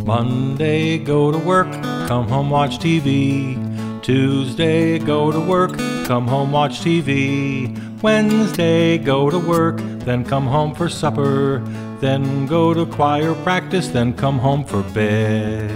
Monday, go to work, come home, watch TV. Tuesday, go to work, come home, watch TV. Wednesday, go to work, then come home for supper. Then go to choir practice, then come home for bed.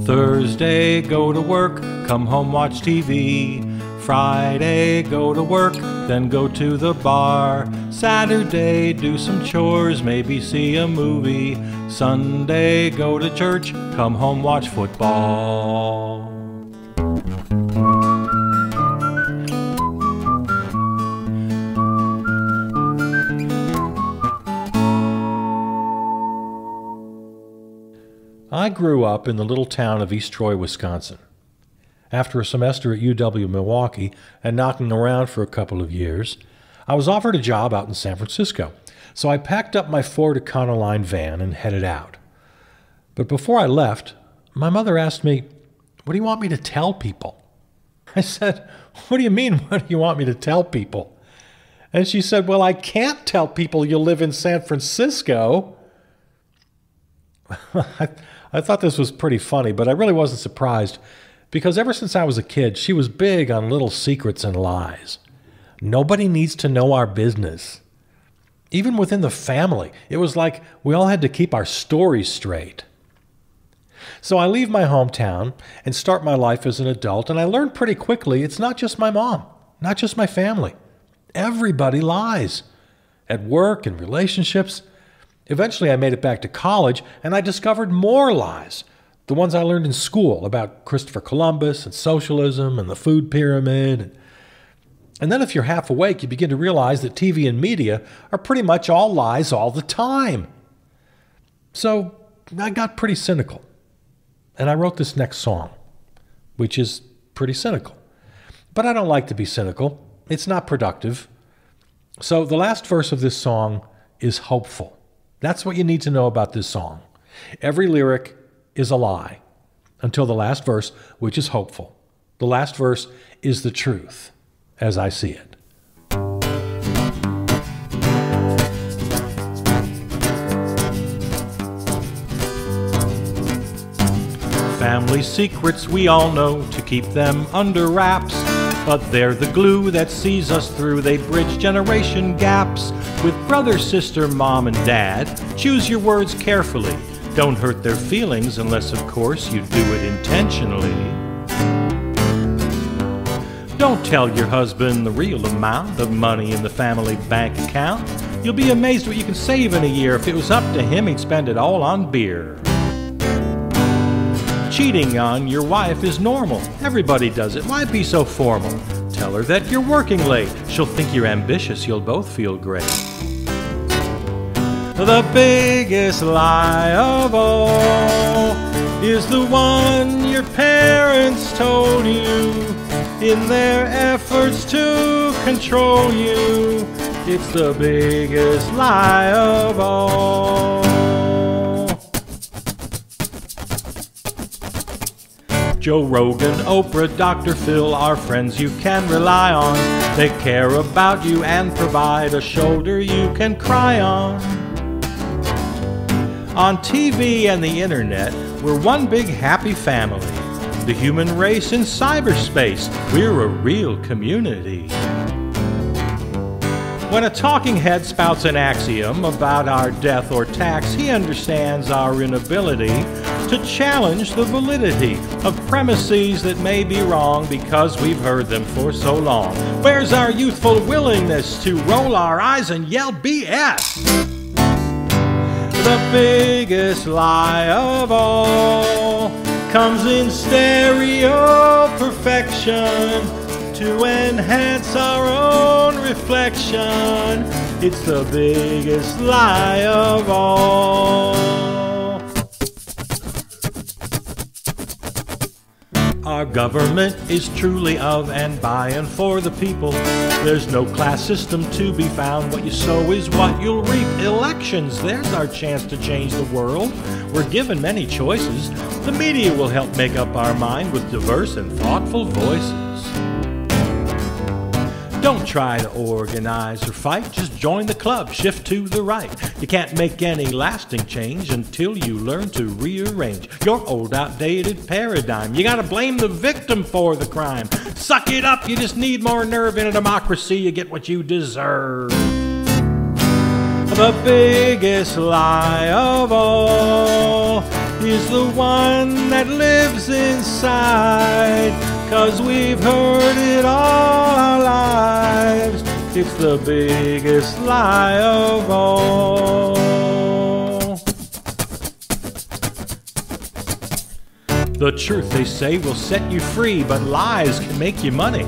Thursday, go to work, come home, watch TV. Friday, go to work, then go to the bar. Saturday, do some chores, maybe see a movie. Sunday, go to church, come home, watch football. I grew up in the little town of East Troy, Wisconsin. After a semester at UW-Milwaukee and knocking around for a couple of years, I was offered a job out in San Francisco. So I packed up my Ford Econoline van and headed out. But before I left, my mother asked me, "What do you want me to tell people?" I said, "What do you mean, what do you want me to tell people?" And she said, "Well, I can't tell people you live in San Francisco." I thought this was pretty funny, but I really wasn't surprised because ever since I was a kid, she was big on little secrets and lies. Nobody needs to know our business. Even within the family, it was like we all had to keep our stories straight. So I leave my hometown and start my life as an adult, and I learned pretty quickly it's not just my mom, not just my family. Everybody lies. At work and relationships. Eventually, I made it back to college, and I discovered more lies. The ones I learned in school about Christopher Columbus and socialism and the food pyramid. And then if you're half awake, you begin to realize that TV and media are pretty much all lies all the time. So I got pretty cynical, and I wrote this next song, which is pretty cynical. But I don't like to be cynical. It's not productive. So the last verse of this song is hopeful. That's what you need to know about this song. Every lyric is a lie until the last verse, which is hopeful. The last verse is the truth, as I see it. Family secrets we all know to keep them under wraps. But they're the glue that sees us through. They bridge generation gaps. With brother, sister, mom, and dad, choose your words carefully. Don't hurt their feelings unless, of course, you do it intentionally. Don't tell your husband the real amount of money in the family bank account. You'll be amazed what you can save in a year. If it was up to him, he'd spend it all on beer. Cheating on your wife is normal. Everybody does it. Why be so formal? Tell her that you're working late. She'll think you're ambitious. You'll both feel great. The biggest lie of all is the one your parents told you in their efforts to control you. It's the biggest lie of all. Joe Rogan, Oprah, Dr. Phil, our friends you can rely on. They care about you and provide a shoulder you can cry on. On TV and the internet, we're one big happy family. The human race in cyberspace, we're a real community. When a talking head spouts an axiom about our death or tax, he understands our inability to challenge the validity of premises that may be wrong because we've heard them for so long. Where's our youthful willingness to roll our eyes and yell BS? The biggest lie of all comes in stereo perfection to enhance our own reflection. It's the biggest lie of all. Our government is truly of and by and for the people. There's no class system to be found. What you sow is what you'll reap. Elections, there's our chance to change the world. We're given many choices. The media will help make up our mind with diverse and thoughtful voices. Don't try to organize or fight, just join the club, shift to the right. You can't make any lasting change until you learn to rearrange your old outdated paradigm. You gotta blame the victim for the crime. Suck it up, you just need more nerve. In a democracy, you get what you deserve. The biggest lie of all is the one that lives inside, 'cause we've heard it all our lives. It's the biggest lie of all. The truth, they say, will set you free, but lies can make you money.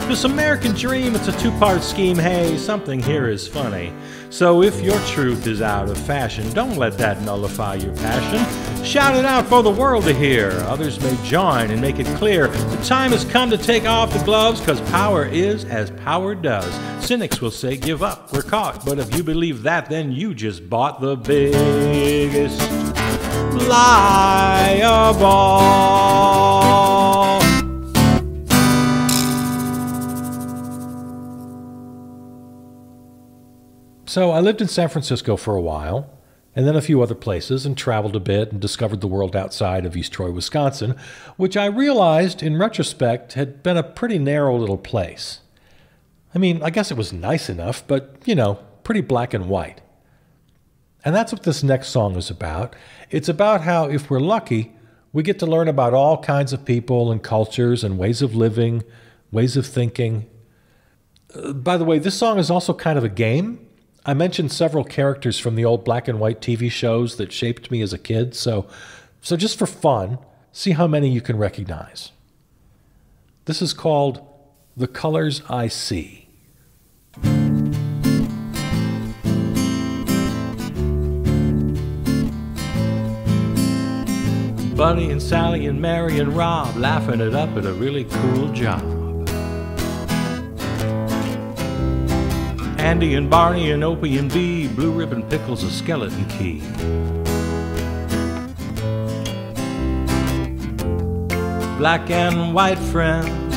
This American dream, it's a two-part scheme. Hey, something here is funny. So if your truth is out of fashion, don't let that nullify your passion. Shout it out for the world to hear. Others may join and make it clear. The time has come to take off the gloves, 'cause power is as power does. Cynics will say, give up, we're caught. But if you believe that, then you just bought the biggest lie of all. So I lived in San Francisco for a while, and then a few other places, and traveled a bit and discovered the world outside of East Troy, Wisconsin, which I realized in retrospect had been a pretty narrow little place. I mean, I guess it was nice enough, but, you know, pretty black and white. And that's what this next song is about. It's about how, if we're lucky, we get to learn about all kinds of people and cultures and ways of living, ways of thinking. By the way, this song is also kind of a game. I mentioned several characters from the old black and white TV shows that shaped me as a kid, so just for fun, see how many you can recognize. This is called The Colors I See. Buddy and Sally and Mary and Rob laughing it up at a really cool job. Andy and Barney and Opie and Bee, Blue Ribbon Pickles a skeleton key. Black and white friends,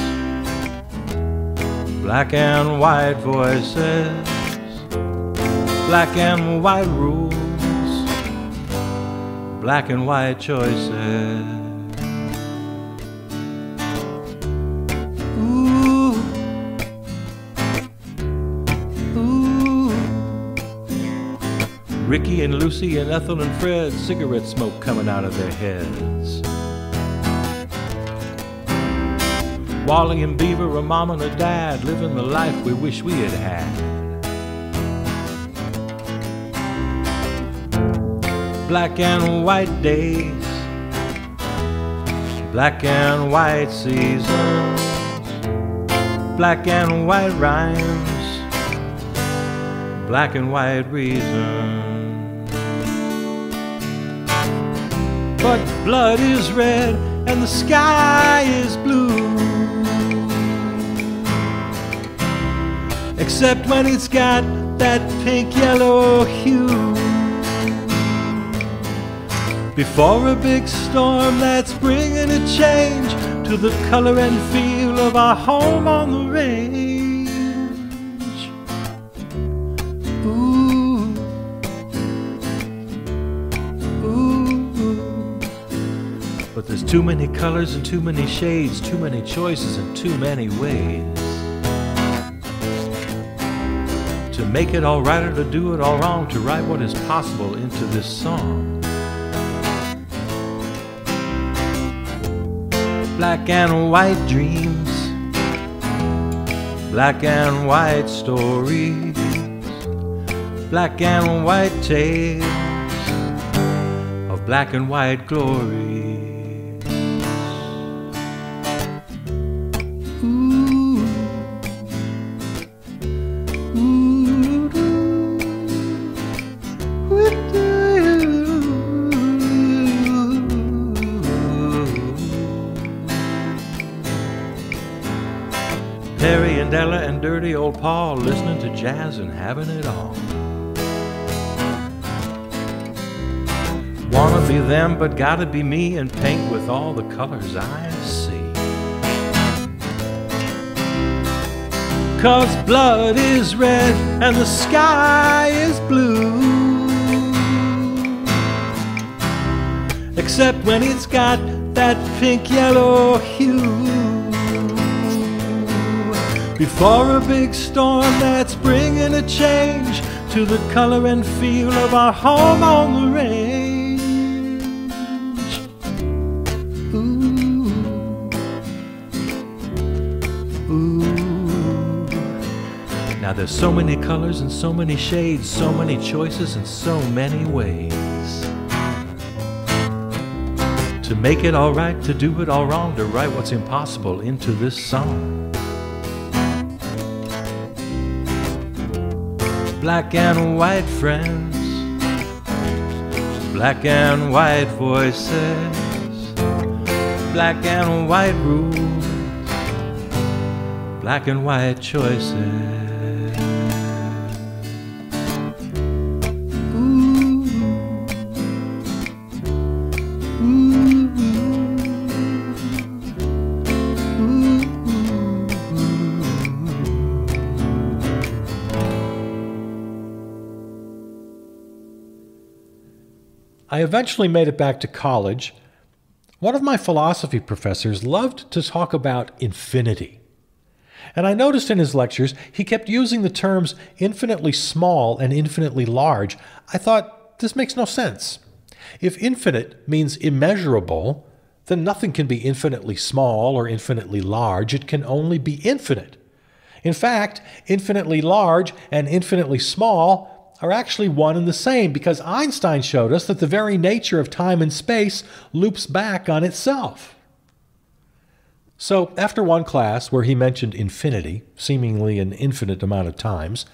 black and white voices, black and white rules, black and white choices. Ricky and Lucy and Ethel and Fred, cigarette smoke coming out of their heads. Wally and Beaver, a mom and a dad, living the life we wish we had had. Black and white days, black and white seasons, black and white rhymes, black and white reasons. But blood is red and the sky is blue, except when it's got that pink yellow hue. Before a big storm that's bringing a change to the color and feel of our home on the range. Ooh, ooh. But there's too many colors and too many shades, too many choices and too many ways to make it all right or to do it all wrong, to write what is possible into this song. Black and white dreams, black and white stories, black and white tales of black and white glory. Perry and Ella and dirty old Paul listening to jazz and having it all. Wanna be them, but gotta be me and paint with all the colors I see. 'Cause blood is red and the sky is blue, except when it's got that pink-yellow hue. Before a big storm that's bringing a change to the color and feel of our home on the range. Ooh, ooh. Now there's so many colors and so many shades, so many choices and so many ways to make it all right, to do it all wrong, to write what's impossible into this song. Black and white friends, black and white voices, black and white rules, black and white choices. I eventually made it back to college. One of my philosophy professors loved to talk about infinity. And I noticed in his lectures he kept using the terms infinitely small and infinitely large. I thought, this makes no sense. If infinite means immeasurable, then nothing can be infinitely small or infinitely large. It can only be infinite. In fact, infinitely large and infinitely small are actually one and the same, because Einstein showed us that the very nature of time and space loops back on itself. So after one class where he mentioned infinity, seemingly an infinite amount of times,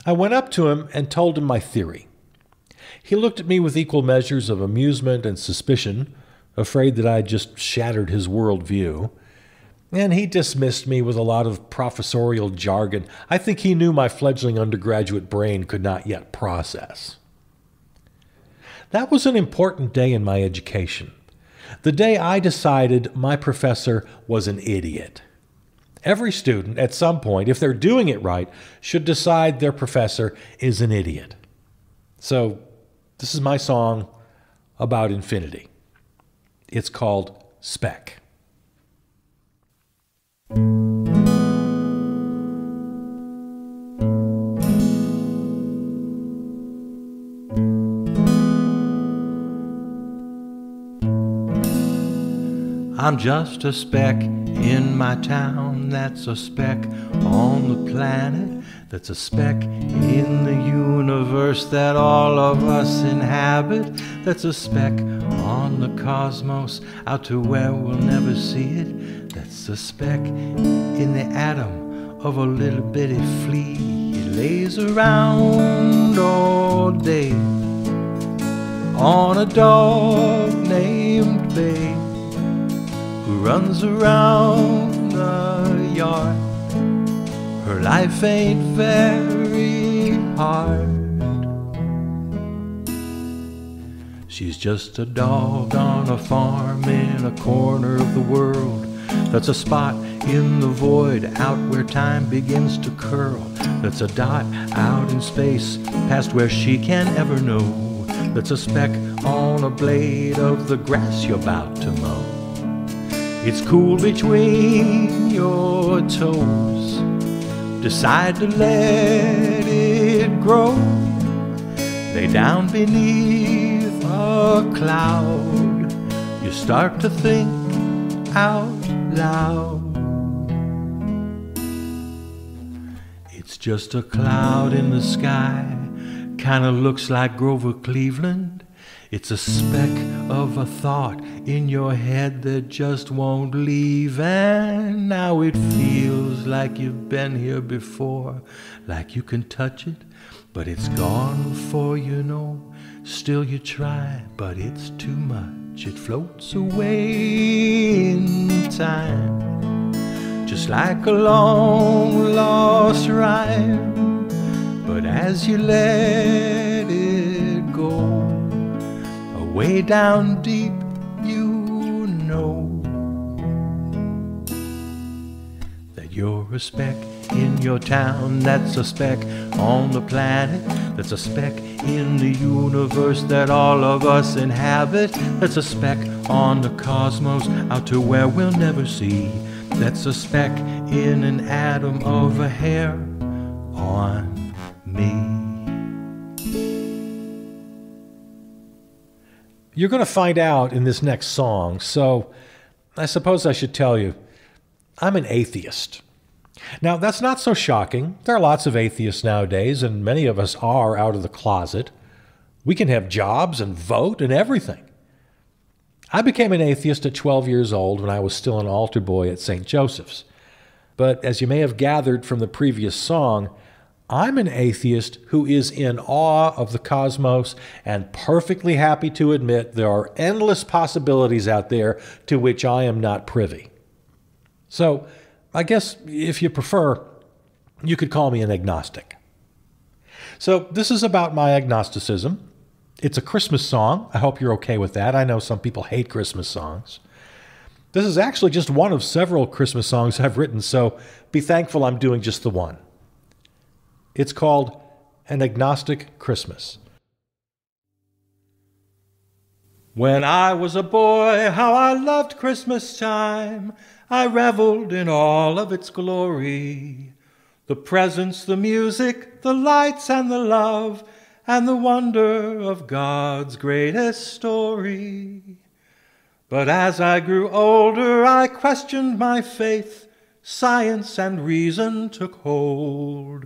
I went up to him and told him my theory. He looked at me with equal measures of amusement and suspicion, afraid that I'd just shattered his worldview. And he dismissed me with a lot of professorial jargon I think he knew my fledgling undergraduate brain could not yet process. That was an important day in my education. The day I decided my professor was an idiot. Every student, at some point, if they're doing it right, should decide their professor is an idiot. So, this is my song about infinity. It's called Spec. I'm just a speck in my town, that's a speck on the planet, that's a speck in the universe that all of us inhabit, that's a speck on the cosmos out to where we'll never see it, that's a speck in the atom of a little bitty flea. It lays around all day on a dog named Babe, who runs around the yard. Her life ain't very hard. She's just a dog on a farm in a corner of the world. That's a spot in the void out where time begins to curl. That's a dot out in space past where she can ever know. That's a speck on a blade of the grass you're about to mow. It's cool between your toes. Decide to let it grow. Lay down beneath a cloud. You start to think out loud. It's just a cloud in the sky, kinda looks like Grover Cleveland. It's a speck of a thought in your head that just won't leave, and now it feels like you've been here before, like you can touch it, but it's gone before you know. Still you try, but it's too much. It floats away in time. just like a long lost rhyme. But as you let it go, way down deep, you know that you're a speck in your town, that's a speck on the planet, that's a speck in the universe that all of us inhabit, that's a speck on the cosmos out to where we'll never see, that's a speck in an atom of a hair on me. You're going to find out in this next song, so I suppose I should tell you, I'm an atheist. Now, that's not so shocking. There are lots of atheists nowadays, and many of us are out of the closet. We can have jobs and vote and everything. I became an atheist at 12 years old when I was still an altar boy at St. Joseph's. But as you may have gathered from the previous song, I'm an atheist who is in awe of the cosmos and perfectly happy to admit there are endless possibilities out there to which I am not privy. So, I guess if you prefer, you could call me an agnostic. So, this is about my agnosticism. It's a Christmas song. I hope you're okay with that. I know some people hate Christmas songs. This is actually just one of several Christmas songs I've written, so be thankful I'm doing just the one. It's called An Agnostic Christmas. When I was a boy, how I loved Christmas time. I reveled in all of its glory. The presents, the music, the lights and the love, and the wonder of God's greatest story. But as I grew older, I questioned my faith. Science and reason took hold.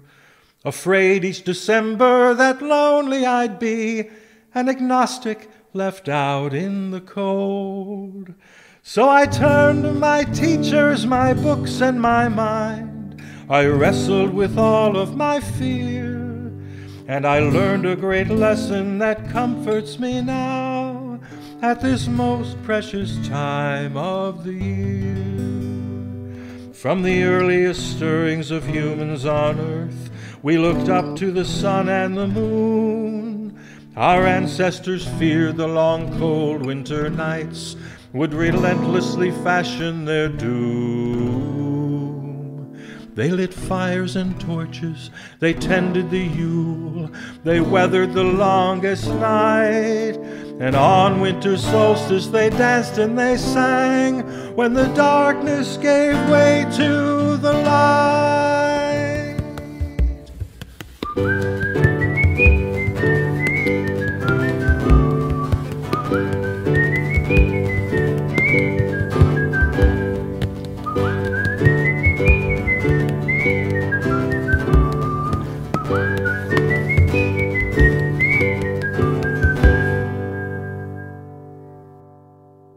Afraid each December that lonely I'd be, an agnostic left out in the cold. So I turned to my teachers, my books, and my mind. I wrestled with all of my fear, and I learned a great lesson that comforts me now at this most precious time of the year. From the earliest stirrings of humans on earth, we looked up to the sun and the moon. Our ancestors feared the long, cold winter nights would relentlessly fashion their doom. They lit fires and torches, they tended the Yule, they weathered the longest night, and on winter solstice they danced and they sang when the darkness gave way to the light.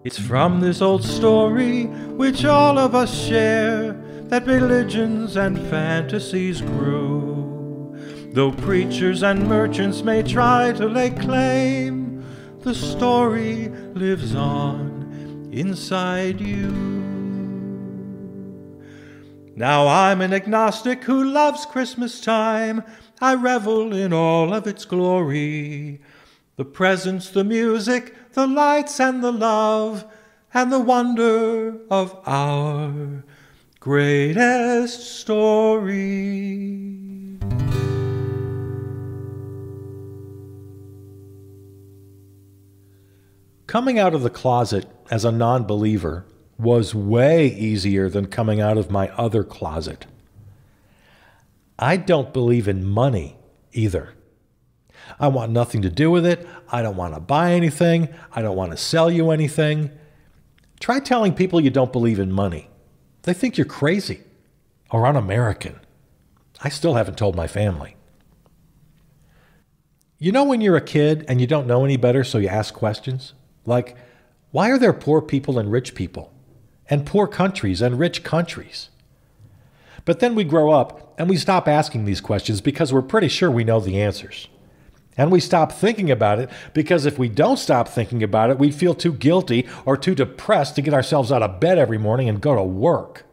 It's from this old story, which all of us share, that religions and fantasies grew. Though preachers and merchants may try to lay claim, the story lives on inside you. Now I'm an agnostic who loves Christmas time. I revel in all of its glory. The presents, the music, the lights and the love, and the wonder of our greatest story. Coming out of the closet as a non-believer was way easier than coming out of my other closet. I don't believe in money either. I want nothing to do with it. I don't want to buy anything. I don't want to sell you anything. Try telling people you don't believe in money. They think you're crazy or un-American. I still haven't told my family. You know when you're a kid and you don't know any better, so you ask questions? Like, why are there poor people and rich people? And poor countries and rich countries? But then we grow up and we stop asking these questions because we're pretty sure we know the answers. And we stop thinking about it because if we don't stop thinking about it, we'd feel too guilty or too depressed to get ourselves out of bed every morning and go to work.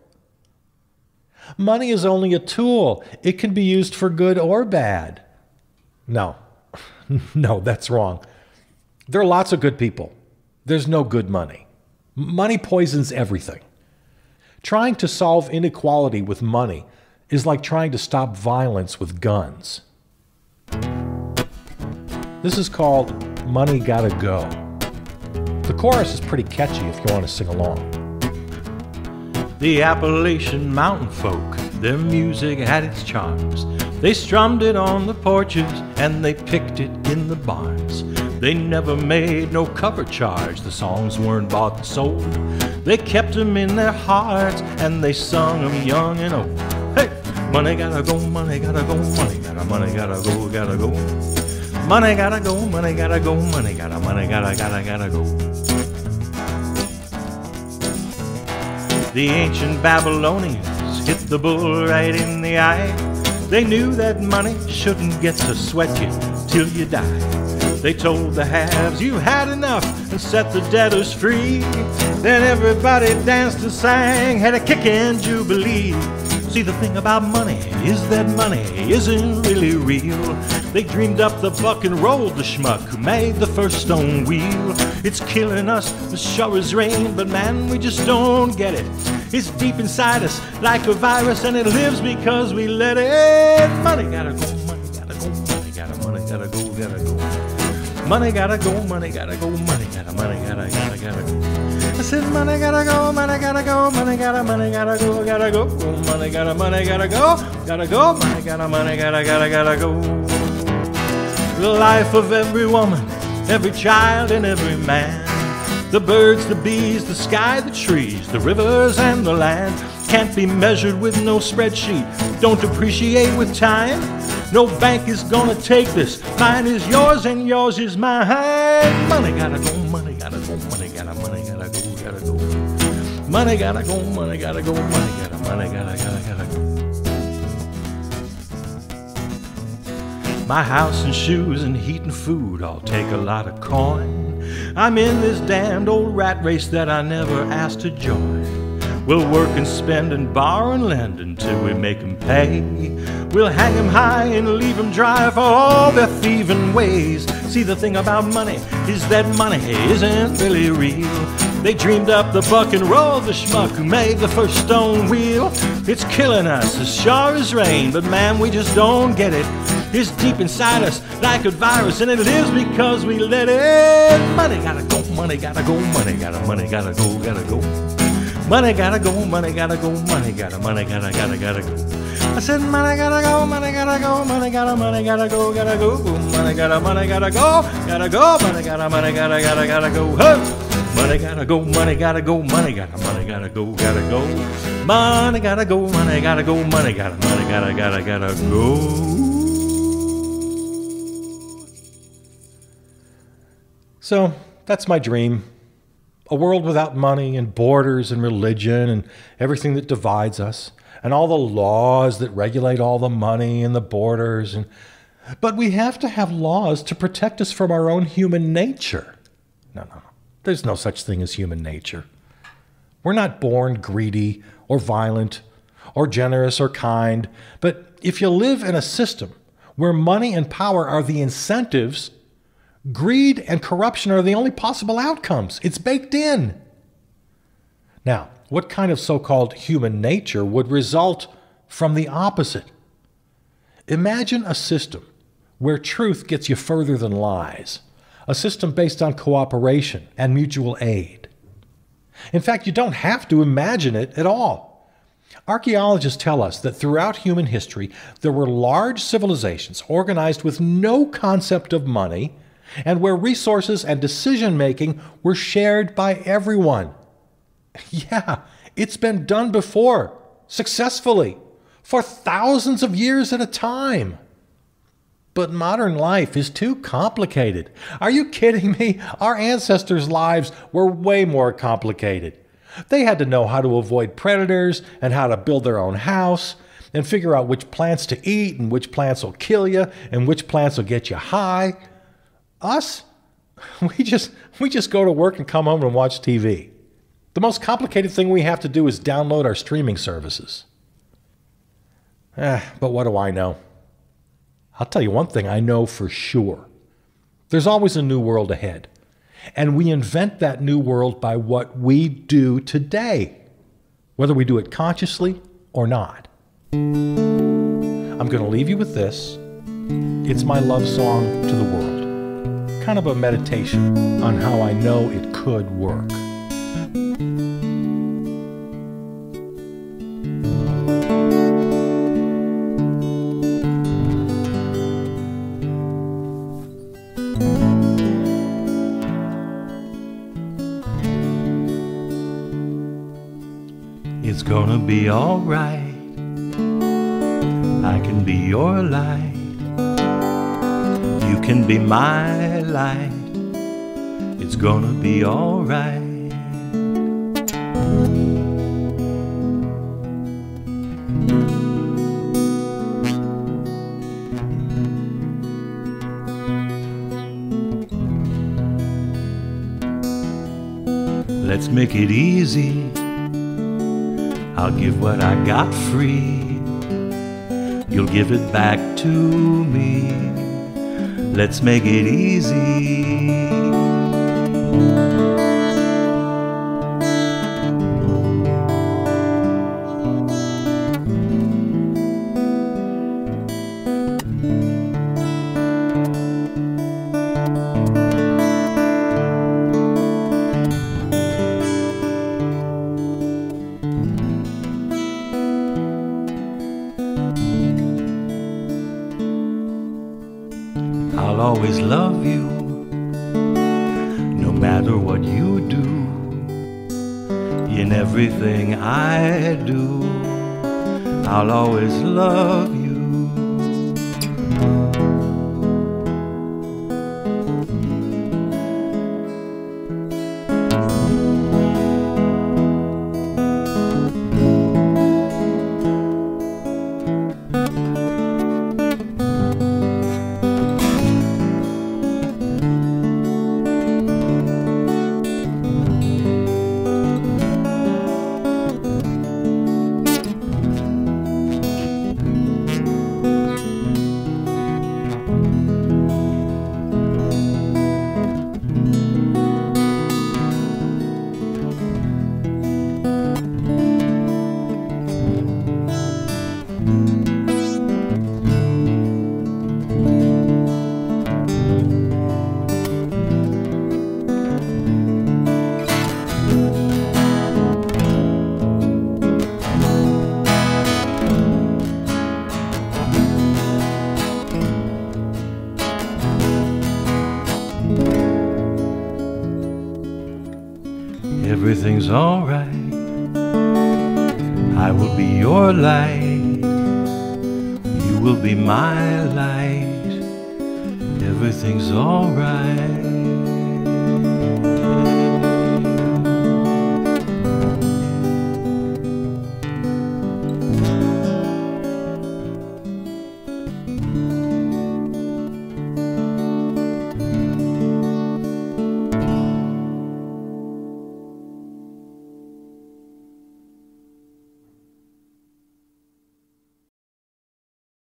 Money is only a tool. It can be used for good or bad. No, no, that's wrong. There are lots of good people. There's no good money. Money poisons everything. Trying to solve inequality with money is like trying to stop violence with guns. This is called Money Gotta Go. The chorus is pretty catchy if you want to sing along. The Appalachian mountain folk, their music had its charms. They strummed it on the porches and they picked it in the barns. They never made no cover charge, the songs weren't bought and sold. They kept them in their hearts and they sung them young and old. Hey! Money gotta go, money gotta go, money gotta go, gotta go. Money gotta go, money gotta go, money gotta go. The ancient Babylonians hit the bull right in the eye. They knew that money shouldn't get to sweat you till you die. They told the haves you had enough and set the debtors free. Then everybody danced and sang, had a kick-in jubilee. See, the thing about money is that money isn't really real. They dreamed up the buck and rolled the schmuck who made the first stone wheel. It's killing us as sure as rain, but man, we just don't get it. It's deep inside us like a virus, and it lives because we let it. Money gotta go, money gotta go, money gotta go, gotta go. Money gotta go, money gotta go, money gotta go. I said money gotta go, money gotta go, money gotta go, gotta go. Money gotta go, gotta go, money gotta go. The life of every woman, every child and every man. The birds, the bees, the sky, the trees, the rivers and the land can't be measured with no spreadsheet, don't depreciate with time. No bank is gonna take this. Mine is yours and yours is mine. Money gotta go, money gotta go, money gotta go, gotta go. Money gotta go, money gotta go, money gotta go. My house and shoes and heat and food all take a lot of coin. I'm in this damned old rat race that I never asked to join. We'll work and spend and borrow and lend until we make 'em pay. We'll hang 'em high and leave 'em dry for all their thieving ways. See, the thing about money is that money isn't really real. They dreamed up the buck and rolled the schmuck who made the first stone wheel. It's killing us as sure as rain, but man, we just don't get it. It's deep inside us like a virus, and it lives because we let it. Money gotta go, money gotta go, money gotta go, gotta go. Money gotta go, money gotta go, money gotta go. I said money gotta go, money gotta go, money gotta go, gotta go. Money gotta go, gotta go, money gotta go. Hey! Money gotta go, money gotta go, money gotta go, gotta go. Money gotta go, money gotta go, money gotta go. So that's my dream. A world without money and borders and religion and everything that divides us and all the laws that regulate all the money and the borders. But we have to have laws to protect us from our own human nature. No. There's no such thing as human nature. We're not born greedy or violent or generous or kind. But if you live in a system where money and power are the incentives, greed and corruption are the only possible outcomes. It's baked in. Now, what kind of so-called human nature would result from the opposite? Imagine a system where truth gets you further than lies. A system based on cooperation and mutual aid. In fact, you don't have to imagine it at all. Archaeologists tell us that throughout human history, there were large civilizations organized with no concept of money and where resources and decision-making were shared by everyone. Yeah, it's been done before, successfully, for thousands of years at a time. But modern life is too complicated. Are you kidding me? Our ancestors' lives were way more complicated. They had to know how to avoid predators and how to build their own house and figure out which plants to eat and which plants will kill you and which plants will get you high. Us? We just go to work and come home and watch TV. The most complicated thing we have to do is download our streaming services. But what do I know? I'll tell you one thing I know for sure. There's always a new world ahead. And we invent that new world by what we do today, whether we do it consciously or not. I'm going to leave you with this. It's my love song to the world. Kind of a meditation on how I know it could work. It's gonna be alright. I can be your light. You can be my light. It's gonna be alright. Let's make it easy. I'll give what I got free. You'll give it back to me. Let's make it easy. I'll always love you, no matter what you do. In everything I do, I'll always love you. Everything's alright. I will be your light. You will be my light. Everything's alright.